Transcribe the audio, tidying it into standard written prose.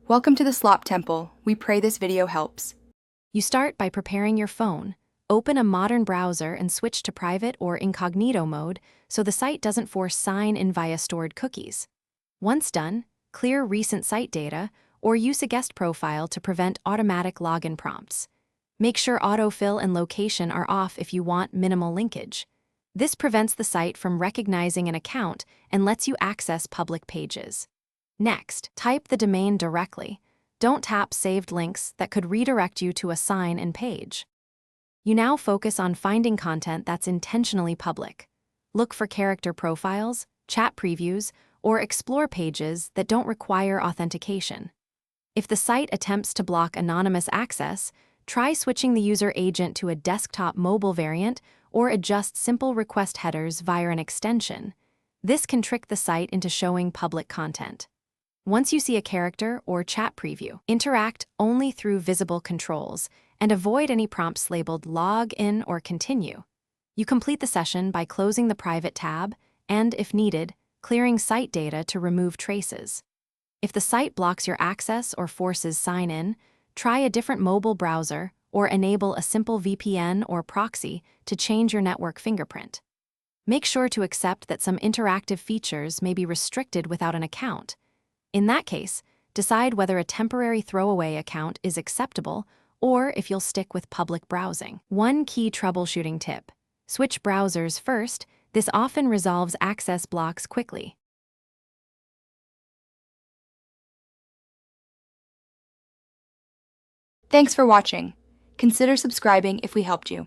Welcome to the Slop Temple. We pray this video helps. You start by preparing your phone. Open a modern browser and switch to private or incognito mode so the site doesn't force sign-in via stored cookies. Once done, clear recent site data or use a guest profile to prevent automatic login prompts. Make sure autofill and location are off if you want minimal linkage. This prevents the site from recognizing an account and lets you access public pages. Next, type the domain directly. Don't tap saved links that could redirect you to a sign-in page. You now focus on finding content that's intentionally public. Look for character profiles, chat previews, or explore pages that don't require authentication. If the site attempts to block anonymous access, try switching the user agent to a desktop mobile variant or adjust simple request headers via an extension. This can trick the site into showing public content. Once you see a character or chat preview, interact only through visible controls and avoid any prompts labeled log in or continue. You complete the session by closing the private tab and, if needed, clearing site data to remove traces. If the site blocks your access or forces sign-in, try a different mobile browser or enable a simple VPN or proxy to change your network fingerprint. Make sure to accept that some interactive features may be restricted without an account. In that case, decide whether a temporary throwaway account is acceptable or if you'll stick with public browsing. One key troubleshooting tip: switch browsers first. This often resolves access blocks quickly. Thanks for watching. Consider subscribing if we helped you.